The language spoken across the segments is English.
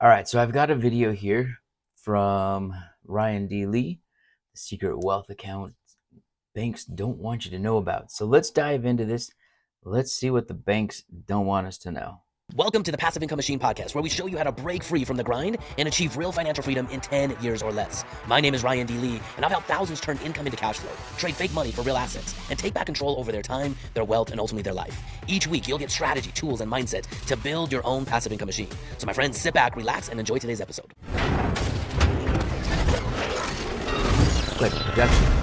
All right, so I've got a video here from Ryan D. Lee, the secret wealth account banks don't want you to know about. So let's dive into this. Let's see what the banks don't want us to know. Welcome to the Passive Income Machine podcast, where we show you how to break free from the grind and achieve real financial freedom in 10 years or less. My name is Ryan D. Lee, and I've helped thousands turn income into cash flow, trade fake money for real assets, and take back control over their time, their wealth, and ultimately their life. Each week, you'll get strategy, tools, and mindset to build your own passive income machine. So my friends, sit back, relax, and enjoy today's episode. Click production.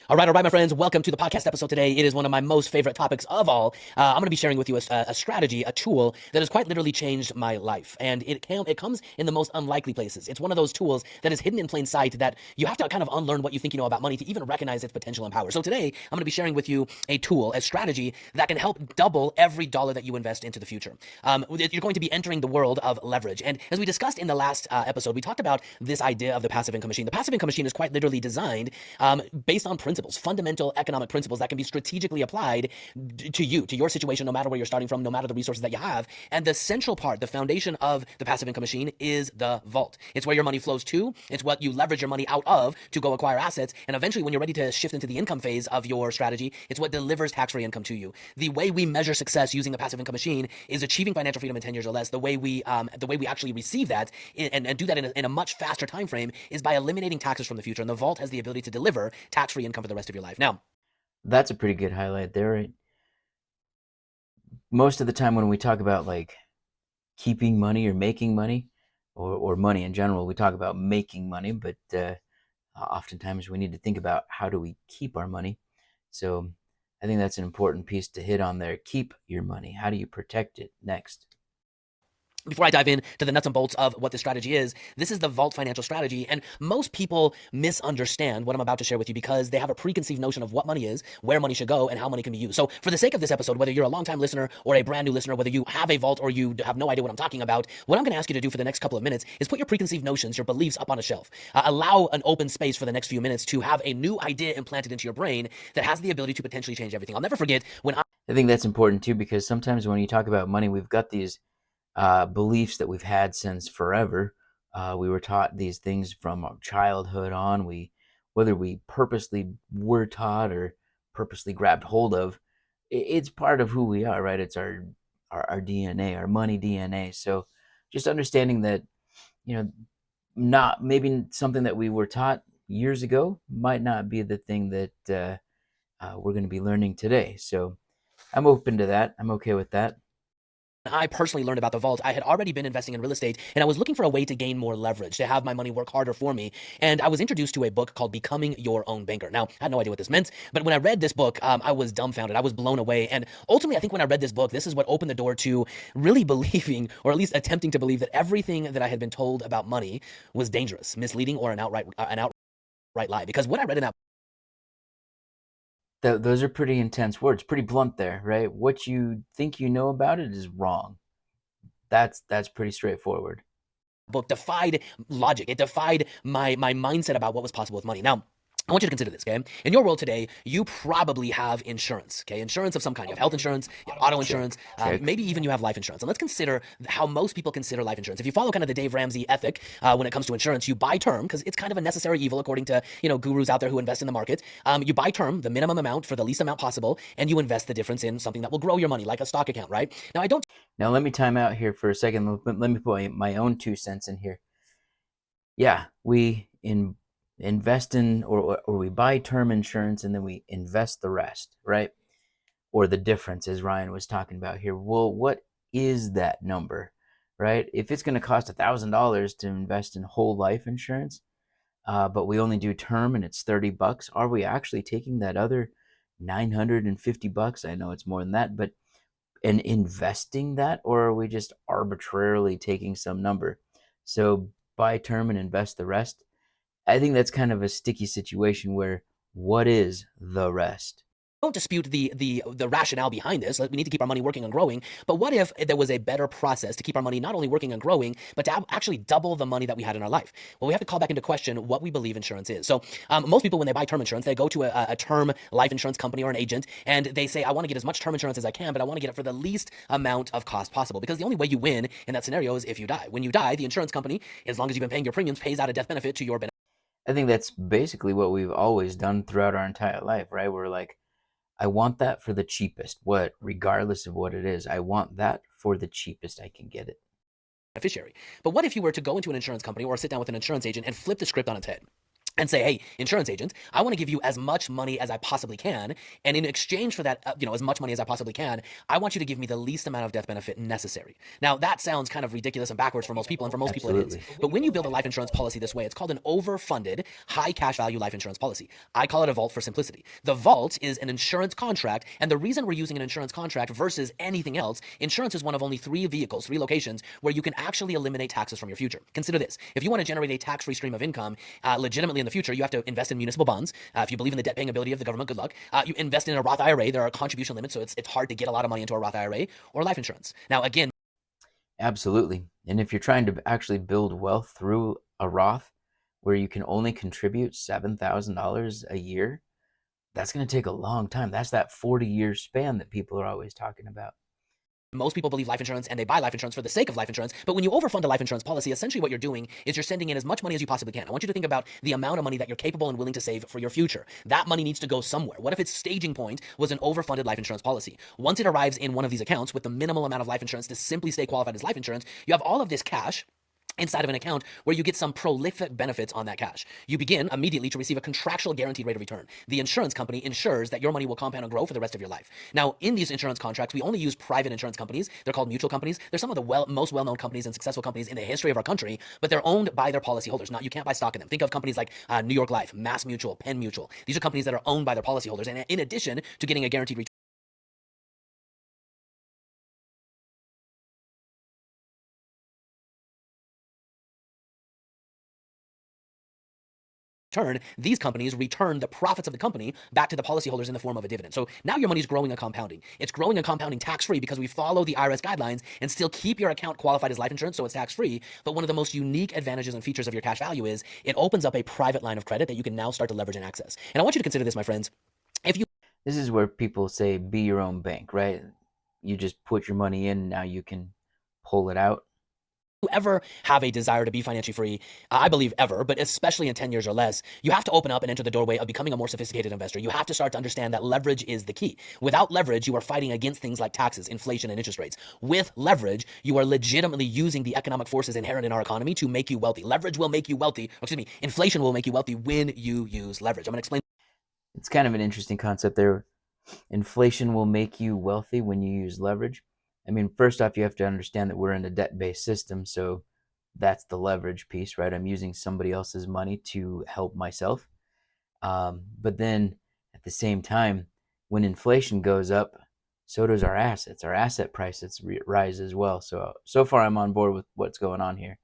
All right, my friends, welcome to the podcast episode today. It is one of my most favorite topics of all. I'm going to be sharing with you a strategy, a tool that has quite literally changed my life. And it comes in the most unlikely places. It's one of those tools that is hidden in plain sight that you have to kind of unlearn what you think you know about money to even recognize its potential and power. So today, I'm going to be sharing with you a tool, a strategy that can help double every dollar that you invest into the future. You're going to be entering the world of leverage. And as we discussed in the last episode, we talked about this idea of the passive income machine. The passive income machine is quite literally designed based on fundamental economic principles that can be strategically applied to you, to your situation, no matter where you're starting from, no matter the resources that you have. And the central part, the foundation of the passive income machine is the vault. It's where your money flows to. It's what you leverage your money out of to go acquire assets. And eventually, when you're ready to shift into the income phase of your strategy, it's what delivers tax-free income to you. The way we measure success using the passive income machine is achieving financial freedom in 10 years or less. The way we actually receive that and do that in a much faster time frame is by eliminating taxes from the future. And the vault has the ability to deliver tax-free income for the rest of your life. Now, That's a pretty good highlight there, right? Most of the time when we talk about like keeping money or making money or money in general, we talk about making money, but oftentimes we need to think about how do we keep our money. So I think that's an important piece to hit on there. Keep your money. How do you protect it next? Before I dive in to the nuts and bolts of what this strategy is, this is the Vault financial strategy. And most people misunderstand what I'm about to share with you because they have a preconceived notion of what money is, where money should go, and how money can be used. So for the sake of this episode, whether you're a longtime listener or a brand new listener, whether you have a vault or you have no idea what I'm talking about, what I'm going to ask you to do for the next couple of minutes is put your preconceived notions, your beliefs up on a shelf. Allow an open space for the next few minutes to have a new idea implanted into your brain that has the ability to potentially change everything. I'll never forget when I think that's important too, because sometimes when you talk about money, we've got these beliefs that we've had since forever. We were taught these things from our childhood on. Whether we purposely were taught or purposely grabbed hold of, it's part of who we are, right? It's our DNA, our money DNA. So just understanding that, you know, not maybe something that we were taught years ago might not be the thing that we're going to be learning today. So I'm open to that. I'm okay with that. I personally learned about the vault, I had already been investing in real estate and I was looking for a way to gain more leverage, to have my money work harder for me. And I was introduced to a book called Becoming Your Own Banker. Now, I had no idea what this meant, but when I read this book, I was dumbfounded. I was blown away. And ultimately, I think when I read this book, this is what opened the door to really believing, or at least attempting to believe, that everything that I had been told about money was dangerous, misleading, or an outright lie. Because what I read in that Those are pretty intense words, pretty blunt there, right? What you think you know about it is wrong. That's pretty straightforward. book defied logic. It defied my mindset about what was possible with money. Now, I want you to consider this, okay? In your world today, you probably have insurance, okay? Insurance of some kind. You have health insurance, you have auto insurance, Check. maybe even you have life insurance. And let's consider how most people consider life insurance. If you follow kind of the Dave Ramsey ethic when it comes to insurance, you buy term because it's kind of a necessary evil according to, gurus out there who invest in the market. You buy term, the minimum amount for the least amount possible, and you invest the difference in something that will grow your money, like a stock account, right? Now, I don't Now let me time out here for a second. Let me put my own 2 cents in here. Yeah, invest in or we buy term insurance and then we invest the rest, right? Or the difference, as Ryan was talking about here. Well, what is that number, right? If it's going to cost $1,000 to invest in whole life insurance, but we only do term and it's $30, are we actually taking that other $950? I know it's more than that, but and investing that, or are we just arbitrarily taking some number? So buy term and invest the rest. I think that's kind of a sticky situation where what is the rest? don't dispute the rationale behind this. Like, we need to keep our money working and growing. But what if there was a better process to keep our money not only working and growing, but to actually double the money that we had in our life? Well, we have to call back into question what we believe insurance is. So most people, when they buy term insurance, they go to a term life insurance company or an agent, and they say, I want to get as much term insurance as I can, but I want to get it for the least amount of cost possible. Because the only way you win in that scenario is if you die. When you die, the insurance company, as long as you've been paying your premiums, pays out a death benefit to your benefit. I think that's basically what we've always done throughout our entire life, right? We're like, I want that for the cheapest. What, regardless of what it is, I want that for the cheapest I can get it. Beneficiary. But what if you were to go into an insurance company or sit down with an insurance agent and flip the script on its head? And say, hey, insurance agent, I want to give you as much money as I possibly can. And in exchange for that, as much money as I possibly can, I want you to give me the least amount of death benefit necessary. Now, that sounds kind of ridiculous and backwards for most people, and for most people it is. But when you build a life insurance policy this way, it's called an overfunded, high cash value life insurance policy. I call it a vault for simplicity. The vault is an insurance contract, and the reason we're using an insurance contract versus anything else, insurance is one of only 3 vehicles, 3 locations, where you can actually eliminate taxes from your future. Consider this. If you want to generate a tax-free stream of income legitimately in the future, you have to invest in municipal bonds. If you believe in the debt paying ability of the government, good luck. You invest in a Roth IRA. There are contribution limits, so it's hard to get a lot of money into a Roth IRA, or life insurance. Now, again, absolutely. And if you're trying to actually build wealth through a Roth where you can only contribute $7,000 a year, that's going to take a long time. That's that 40-year span that people are always talking about. Most people believe life insurance and they buy life insurance for the sake of life insurance. But when you overfund a life insurance policy, essentially what you're doing is you're sending in as much money as you possibly can. I want you to think about the amount of money that you're capable and willing to save for your future. That money needs to go somewhere. What if its staging point was an overfunded life insurance policy? Once it arrives in one of these accounts with the minimal amount of life insurance to simply stay qualified as life insurance, you have all of this cash inside of an account where you get some prolific benefits on that cash. You begin immediately to receive a contractual guaranteed rate of return. The insurance company ensures that your money will compound and grow for the rest of your life. Now, in these insurance contracts, we only use private insurance companies. They're called mutual companies. They're some of the most well-known companies and successful companies in the history of our country, but they're owned by their policyholders. Now, you can't buy stock in them. Think of companies like New York Life, Mass Mutual, Penn Mutual. These are companies that are owned by their policyholders. And in addition to getting a guaranteed return, these companies return the profits of the company back to the policyholders in the form of a dividend. So now your money's growing and compounding. It's growing and compounding tax-free because we follow the IRS guidelines and still keep your account qualified as life insurance, so it's tax-free. But one of the most unique advantages and features of your cash value is it opens up a private line of credit that you can now start to leverage and access. And I want you to consider this, my friends. This is where people say be your own bank, right? You just put your money in, now you can pull it out. You ever have a desire to be financially free, I believe ever, but especially in 10 years or less, you have to open up and enter the doorway of becoming a more sophisticated investor. You have to start to understand that leverage is the key. Without leverage, you are fighting against things like taxes, inflation, and interest rates. With leverage, you are legitimately using the economic forces inherent in our economy to make you wealthy. Leverage will make you wealthy. Inflation will make you wealthy when you use leverage. I'm going to explain. It's kind of an interesting concept there. Inflation will make you wealthy when you use leverage. I mean, first off, you have to understand that we're in a debt-based system, so that's the leverage piece, right? I'm using somebody else's money to help myself. But then at the same time, when inflation goes up, so does our assets. Our asset prices rise as well. So far, I'm on board with what's going on here.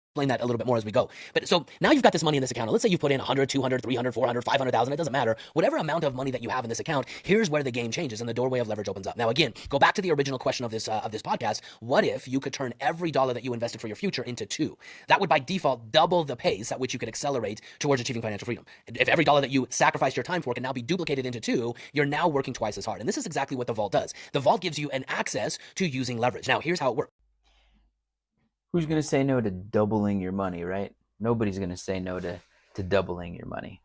Explain that a little bit more as we go. But so now you've got this money in this account. Let's say you put in 100, 200, 300, 400, 500,000. It doesn't matter. Whatever amount of money that you have in this account, here's where the game changes and the doorway of leverage opens up. Now, again, go back to the original question of this podcast. What if you could turn every dollar that you invested for your future into 2? That would by default double the pace at which you could accelerate towards achieving financial freedom. If every dollar that you sacrificed your time for can now be duplicated into 2, you're now working twice as hard. And this is exactly what the vault does. The vault gives you an access to using leverage. Now, here's how it works. Who's going to say no to doubling your money, right? Nobody's going to say no to doubling your money.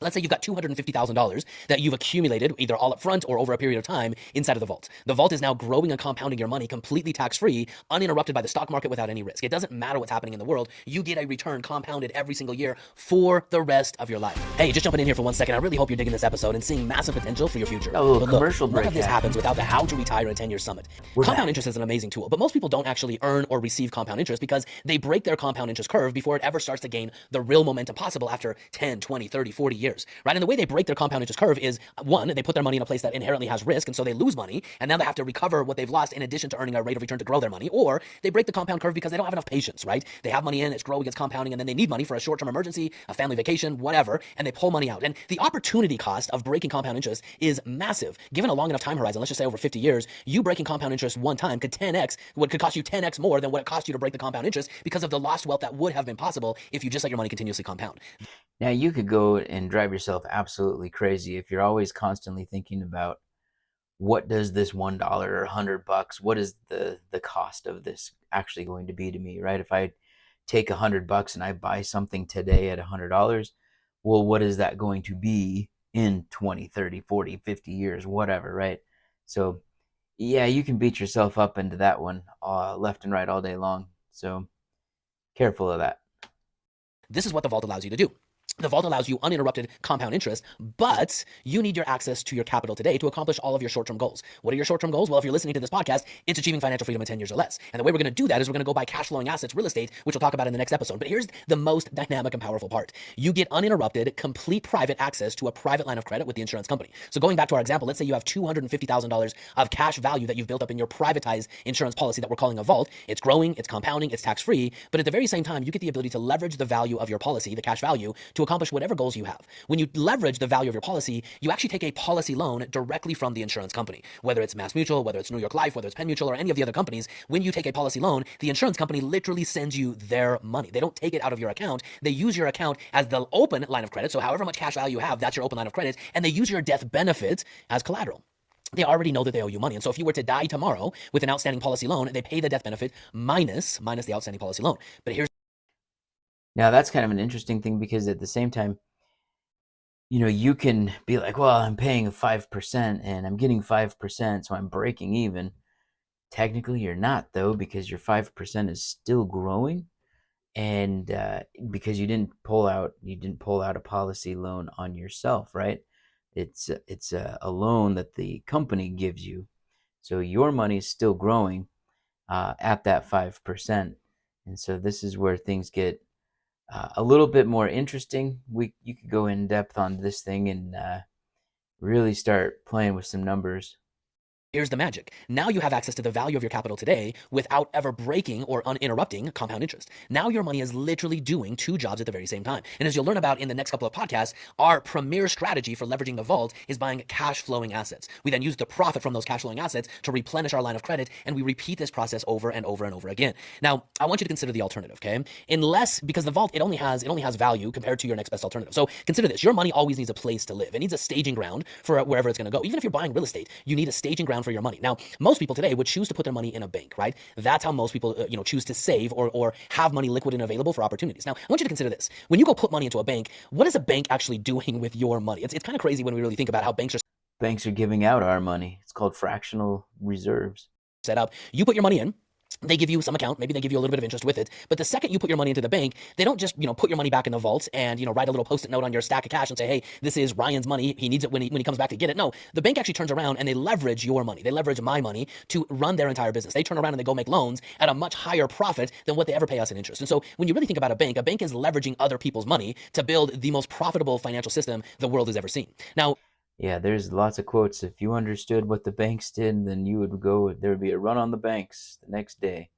Let's say you've got $250,000 that you've accumulated either all up front or over a period of time inside of the vault. The vault is now growing and compounding your money completely tax-free, uninterrupted by the stock market without any risk. It doesn't matter what's happening in the world. You get a return compounded every single year for the rest of your life. Hey, just jumping in here for 1 second. I really hope you're digging this episode and seeing massive potential for your future. A little commercial break. None of this happens without the How to Retire in 10 Years Summit. Compound interest is an amazing tool, but most people don't actually earn or receive compound interest because they break their compound interest curve before it ever starts to gain the real momentum possible after 10, 20, 30, 40 years. years, right? And the way they break their compound interest curve is one, they put their money in a place that inherently has risk, and so they lose money, and now they have to recover what they've lost in addition to earning a rate of return to grow their money. Or they break the compound curve because they don't have enough patience, right? They have money in, it's growing, it's compounding, and then they need money for a short-term emergency, a family vacation, whatever, and they pull money out. And the opportunity cost of breaking compound interest is massive. Given a long enough time horizon, let's just say over 50 years, you breaking compound interest one time could 10x, what could cost you 10x more than what it cost you to break the compound interest because of the lost wealth that would have been possible if you just let your money continuously compound. Now, you could go and drive yourself absolutely crazy if you're always constantly thinking about what does this $1 or $100, what is the cost of this actually going to be to me, right? If I take $100 and I buy something today at $100, well, what is that going to be in 20, 30, 40, 50 years, whatever, right? So yeah, you can beat yourself up into that one left and right all day long. So careful of that. This is what the vault allows you to do. The vault allows you uninterrupted compound interest, but you need your access to your capital today to accomplish all of your short-term goals. What are your short-term goals? Well, if you're listening to this podcast, it's achieving financial freedom in 10 years or less. And the way we're going to do that is we're going to go buy cash flowing assets, real estate, which we'll talk about in the next episode. But here's the most dynamic and powerful part. You get uninterrupted, complete private access to a private line of credit with the insurance company. So going back to our example, let's say you have $250,000 of cash value that you've built up in your privatized insurance policy that we're calling a vault. It's growing, it's compounding, it's tax-free, but at the very same time, you get the ability to leverage the value of your policy, the cash value, to accomplish whatever goals you have. When you leverage the value of your policy, you actually take a policy loan directly from the insurance company. Whether it's MassMutual, whether it's New York Life, whether it's Penn Mutual, or any of the other companies, when you take a policy loan, the insurance company literally sends you their money. They don't take it out of your account. They use your account as the open line of credit. So however much cash value you have, that's your open line of credit. And they use your death benefit as collateral. They already know that they owe you money. And so if you were to die tomorrow with an outstanding policy loan, they pay the death benefit minus the outstanding policy loan. But here's Now, that's kind of an interesting thing because at the same time, you can be like, well, I'm paying 5% and I'm getting 5%, so I'm breaking even. Technically, you're not, though, because your 5% is still growing. And because you didn't pull out a policy loan on yourself, right? It's a loan that the company gives you. So your money is still growing at that 5%. And so this is where things get a little bit more interesting. You could go in depth on this thing and really start playing with some numbers. Here's the magic. Now you have access to the value of your capital today without ever breaking or uninterrupting compound interest. Now your money is literally doing two jobs at the very same time. And as you'll learn about in the next couple of podcasts, our premier strategy for leveraging the vault is buying cash flowing assets. We then use the profit from those cash flowing assets to replenish our line of credit, and we repeat this process over and over and over again. Now, I want you to consider the alternative, okay? Because the vault, it only has value compared to your next best alternative. So consider this. Your money always needs a place to live. It needs a staging ground for wherever it's going to go. Even if you're buying real estate, you need a staging ground for your money. Now, most people today would choose to put their money in a bank, right? That's how most people, choose to save or have money liquid and available for opportunities. Now, I want you to consider this. When you go put money into a bank, what is a bank actually doing with your money? It's kind of crazy when we really think about how Banks are giving out our money. It's called fractional reserves. set up. You put your money in. They give you some account, maybe they give you a little bit of interest with it. But the second you put your money into the bank, they don't just, put your money back in the vault and, write a little post-it note on your stack of cash and say, hey, this is Ryan's money. He needs it when he comes back to get it. No, the bank actually turns around and they leverage your money. They leverage my money to run their entire business. They turn around and they go make loans at a much higher profit than what they ever pay us in interest. And so when you really think about a bank is leveraging other people's money to build the most profitable financial system the world has ever seen. Now, yeah, there's lots of quotes. If you understood what the banks did, then there would be a run on the banks the next day.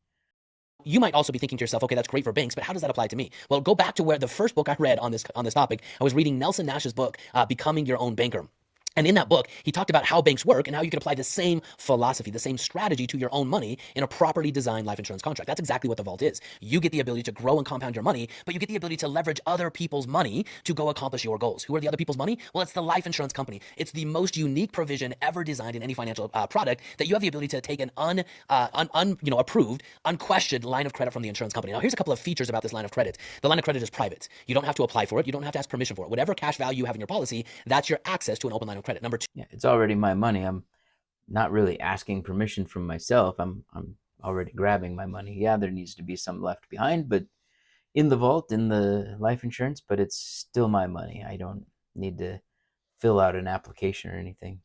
you might also be thinking to yourself, okay, that's great for banks, but how does that apply to me? Well, go back to where the first book I read on this topic. I was reading Nelson Nash's book, Becoming Your Own Banker. And in that book, he talked about how banks work and how you can apply the same philosophy, the same strategy to your own money in a properly designed life insurance contract. That's exactly what the vault is. You get the ability to grow and compound your money, but you get the ability to leverage other people's money to go accomplish your goals. Who are the other people's money? Well, it's the life insurance company. It's the most unique provision ever designed in any financial product that you have the ability to take an approved, unquestioned line of credit from the insurance company. Now, here's a couple of features about this line of credit. The line of credit is private. You don't have to apply for it. You don't have to ask permission for it. Whatever cash value you have in your policy, that's your access to an open line of credit. Number two. Yeah, it's already my money. I'm not really asking permission from myself. I'm already grabbing my money. Yeah, there needs to be some left behind, but in the vault, in the life insurance, but it's still my money. I don't need to fill out an application or anything.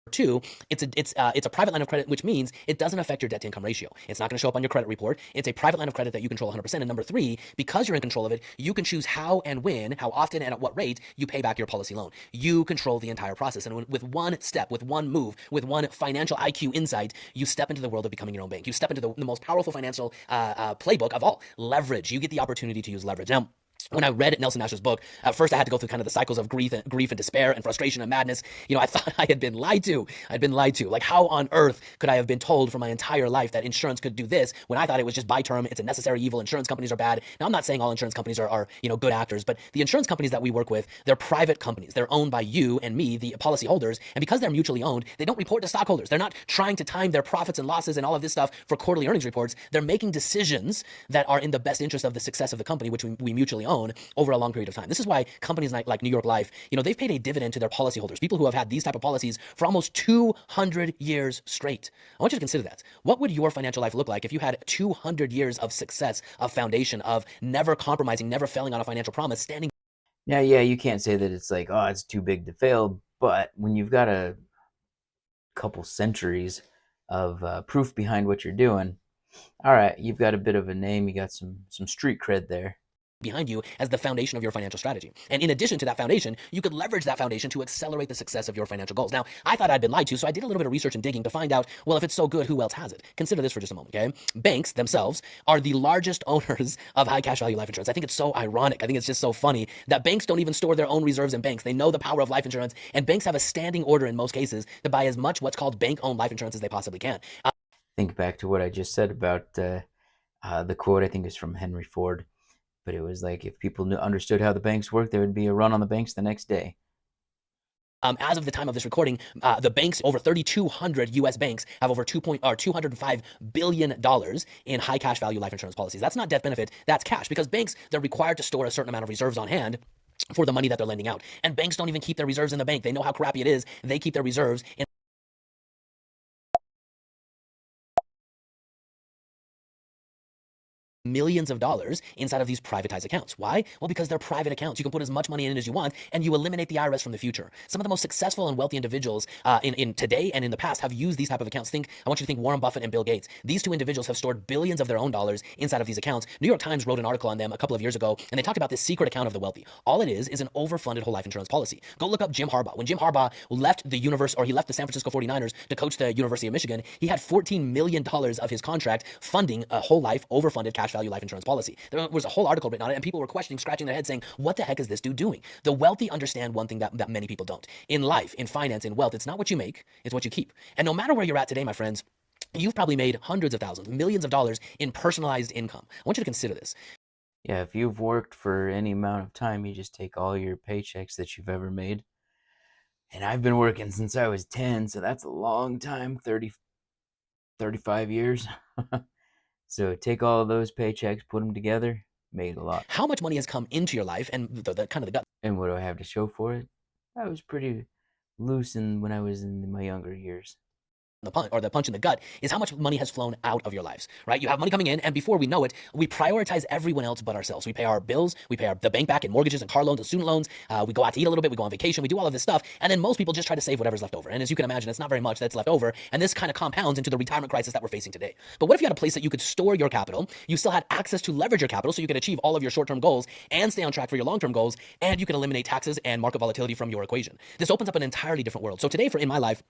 Two, it's a private line of credit, which means it doesn't affect your debt to income ratio. It's not going to show up on your credit report. It's a private line of credit that you control 100%. And number three, because you're in control of it, you can choose how and when, how often, and at what rate you pay back your policy loan. You control the entire process. And with one step, with one move, with one financial IQ insight, you step into the world of becoming your own bank. You step into the most powerful financial playbook of all, leverage. You get the opportunity to use leverage. Now, when I read Nelson Nash's book, at first I had to go through kind of the cycles of grief and despair and frustration and madness. I thought I had been lied to. I'd been lied to. Like, how on earth could I have been told for my entire life that insurance could do this when I thought it was just by term? It's a necessary evil. Insurance companies are bad. Now, I'm not saying all insurance companies are good actors, but the insurance companies that we work with, they're private companies. They're owned by you and me, the policyholders, and because they're mutually owned, they don't report to stockholders. They're not trying to time their profits and losses and all of this stuff for quarterly earnings reports. They're making decisions that are in the best interest of the success of the company, which we mutually own, over a long period of time. This is why companies like New York Life, they've paid a dividend to their policyholders, people who have had these type of policies for almost 200 years straight. I want you to consider that. What would your financial life look like if you had 200 years of success, of foundation, of never compromising, never failing on a financial promise, standing? Now, yeah, you can't say that it's like, oh, it's too big to fail, but when you've got a couple centuries of proof behind what you're doing, all right, you've got a bit of a name, you got some street cred there behind you as the foundation of your financial strategy. And in addition to that foundation, you could leverage that foundation to accelerate the success of your financial goals. Now, I thought I'd been lied to, so I did a little bit of research and digging to find out, well, if it's so good, who else has it? Consider this for just a moment, okay? Banks themselves are the largest owners of high cash value life insurance. I think it's so ironic. I think it's just so funny that banks don't even store their own reserves in banks. They know the power of life insurance, and banks have a standing order in most cases to buy as much what's called bank-owned life insurance as they possibly can. Think back to what I just said about the quote, I think is from Henry Ford. But it was like, if people understood how the banks work, there would be a run on the banks the next day. As of the time of this recording, the banks, over 3,200 U.S. banks, have over $205 billion in high cash value life insurance policies. That's not death benefit, that's cash, because banks, they're required to store a certain amount of reserves on hand for the money that they're lending out. And banks don't even keep their reserves in the bank. They know how crappy it is. They keep their reserves in millions of dollars inside of these privatized accounts. Why? Well, because they're private accounts. You can put as much money in as you want, and you eliminate the IRS from the future. Some of the most successful and wealthy individuals in today and in the past have used these type of accounts. I want you to think Warren Buffett and Bill Gates. These two individuals have stored billions of their own dollars inside of these accounts. New York Times wrote an article on them a couple of years ago, and they talked about this secret account of the wealthy. All it is an overfunded whole life insurance policy. Go look up Jim Harbaugh. When Jim Harbaugh left the he left the San Francisco 49ers to coach the University of Michigan, he had $14 million of his contract funding a whole life overfunded cash value life insurance policy. There was a whole article written on it, and people were questioning, scratching their heads, saying, what the heck is this dude doing? The wealthy understand one thing that many people don't. In life, in finance, in wealth, it's not what you make, it's what you keep. And no matter where you're at today, my friends, you've probably made hundreds of thousands, millions of dollars in personalized income. I want you to consider this. Yeah, if you've worked for any amount of time, you just take all your paychecks that you've ever made. And I've been working since I was 10, so that's a long time, 35 years. So take all of those paychecks, put them together, made a lot. How much money has come into your life, and the kind of the gut. And what do I have to show for it? I was pretty loose when I was in my younger years. The punch in the gut is how much money has flown out of your lives, right? You have money coming in, and before we know it, we prioritize everyone else but ourselves. We pay our bills, we pay the bank back in mortgages and car loans and student loans. We go out to eat a little bit, we go on vacation, we do all of this stuff, and then most people just try to save whatever's left over. And as you can imagine, it's not very much that's left over, and this kind of compounds into the retirement crisis that we're facing today. But what if you had a place that you could store your capital, you still had access to leverage your capital so you could achieve all of your short-term goals and stay on track for your long-term goals, and you can eliminate taxes and market volatility from your equation? This opens up an entirely different world. So today, in my life,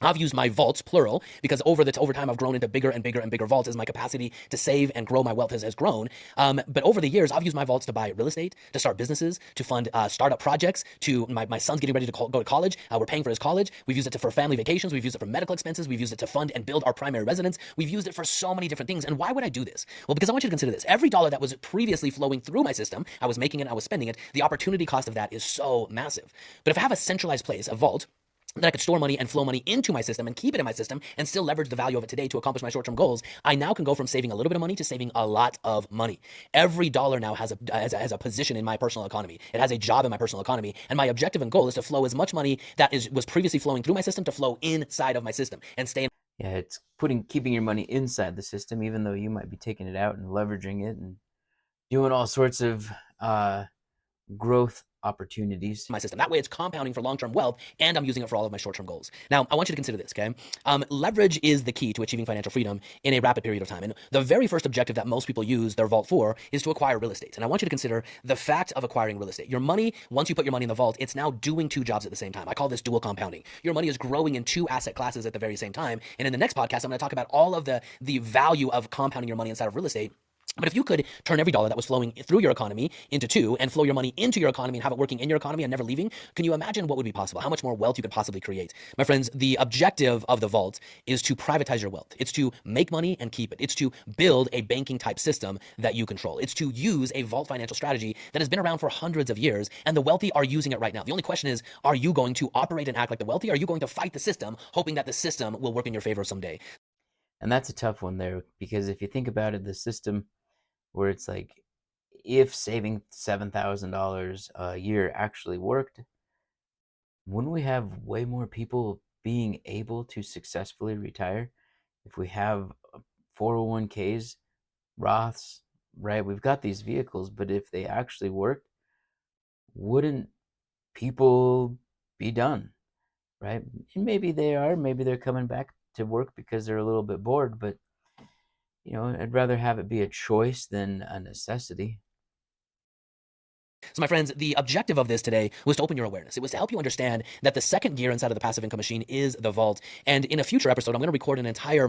I've used my vaults, plural, because over time I've grown into bigger and bigger and bigger vaults as my capacity to save and grow my wealth has grown. But over the years, I've used my vaults to buy real estate, to start businesses, to fund startup projects, to my son's getting ready to go to college. We're paying for his college. We've used it for family vacations. We've used it for medical expenses. We've used it to fund and build our primary residence. We've used it for so many different things. And why would I do this? Well, because I want you to consider this. Every dollar that was previously flowing through my system, I was making it, I was spending it. The opportunity cost of that is so massive. But if I have a centralized place, a vault, that I could store money and flow money into my system and keep it in my system and still leverage the value of it today to accomplish my short-term goals, I now can go from saving a little bit of money to saving a lot of money. Every dollar now has a position in my personal economy. It has a job in my personal economy. And my objective and goal is to flow as much money that was previously flowing through my system to flow inside of my system and stay in. Yeah, it's keeping your money inside the system, even though you might be taking it out and leveraging it and doing all sorts of growth opportunities. My system. That way it's compounding for long-term wealth and I'm using it for all of my short-term goals. Now, I want you to consider this, okay? Leverage is the key to achieving financial freedom in a rapid period of time. And the very first objective that most people use their vault for is to acquire real estate. And I want you to consider the fact of acquiring real estate. Your money, once you put your money in the vault, it's now doing two jobs at the same time. I call this dual compounding. Your money is growing in two asset classes at the very same time. And in the next podcast, I'm going to talk about all of the value of compounding your money inside of real estate. But if you could turn every dollar that was flowing through your economy into two and flow your money into your economy and have it working in your economy and never leaving, can you imagine what would be possible? How much more wealth you could possibly create? My friends, the objective of the vault is to privatize your wealth. It's to make money and keep it. It's to build a banking type system that you control. It's to use a vault financial strategy that has been around for hundreds of years, and the wealthy are using it right now. The only question is, are you going to operate and act like the wealthy? Or are you going to fight the system, hoping that the system will work in your favor someday? And that's a tough one there, because if you think about it, the system where it's like, if saving $7,000 a year actually worked, wouldn't we have way more people being able to successfully retire? If we have 401ks, Roths, right? We've got these vehicles, but if they actually worked, wouldn't people be done, right? And maybe they are, maybe they're coming back to work because they're a little bit bored, but I'd rather have it be a choice than a necessity. So, my friends, the objective of this today was to open your awareness. It was to help you understand that the second gear inside of the passive income machine is the vault. And in a future episode, I'm going to record an entire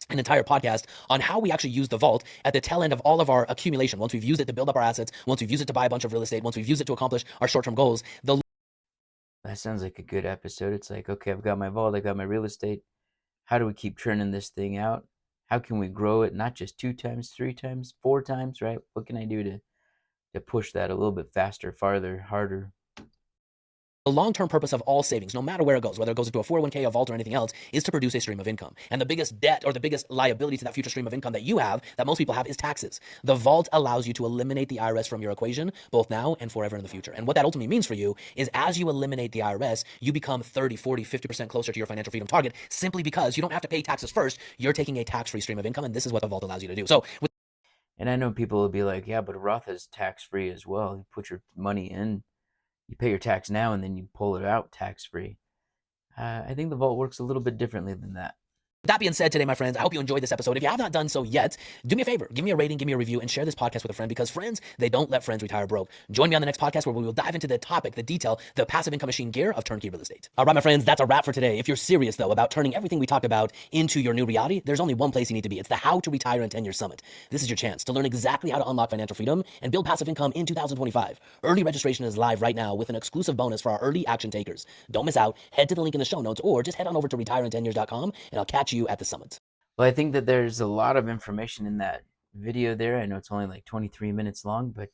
podcast on how we actually use the vault at the tail end of all of our accumulation. Once we've used it to build up our assets, once we've used it to buy a bunch of real estate, once we've used it to accomplish our short-term goals, That sounds like a good episode. It's like, okay, I've got my vault, I got my real estate. How do we keep churning this thing out? How can we grow it not just 2 times, 3 times, 4 times, right? What can I do to push that a little bit faster, farther, harder? the long-term purpose of all savings, no matter where it goes, whether it goes into a 401k, a vault, or anything else, is to produce a stream of income. And the biggest debt or the biggest liability to that future stream of income that you have, that most people have, is taxes. The vault allows you to eliminate the IRS from your equation, both now and forever in the future. And what that ultimately means for you is as you eliminate the IRS, you become 30, 40, 50% closer to your financial freedom target, simply because you don't have to pay taxes first. You're taking a tax-free stream of income, and this is what the vault allows you to do. So And I know people will be like, yeah, but a Roth is tax-free as well. You put your money in, you pay your tax now, and then you pull it out tax-free. I think the vault works a little bit differently than that. with that being said, today, my friends, I hope you enjoyed this episode. If you have not done so yet, do me a favor, give me a rating, give me a review, and share this podcast with a friend, because friends, they don't let friends retire broke. Join me on the next podcast where we will dive into the topic, the detail, the passive income machine gear of turnkey real estate. All right, my friends, that's a wrap for today. If you're serious, though, about turning everything we talked about into your new reality, there's only one place you need to be. It's the How to Retire in 10 Years Summit. This is your chance to learn exactly how to unlock financial freedom and build passive income in 2025. Early registration is live right now with an exclusive bonus for our early action takers. Don't miss out. Head to the link in the show notes or just head on over to retireit10years.com and I'll catch you at the summit. Well, I think that there's a lot of information in that video there. I know it's only like 23 minutes long, but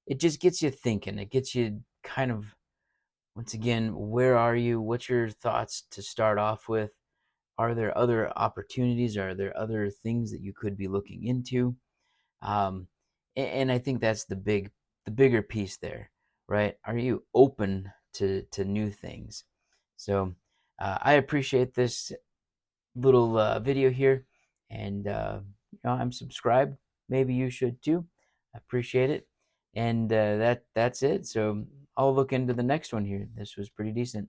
it just gets you thinking. It gets you kind of, once again, where are you? What's your thoughts to start off with? Are there other opportunities? Are there other things that you could be looking into? And I think that's the bigger piece there, right? Are you open to new things? So I appreciate this little video here, and I'm subscribed. Maybe you should too. I appreciate it. And that's it. So I'll look into the next one here. This was pretty decent.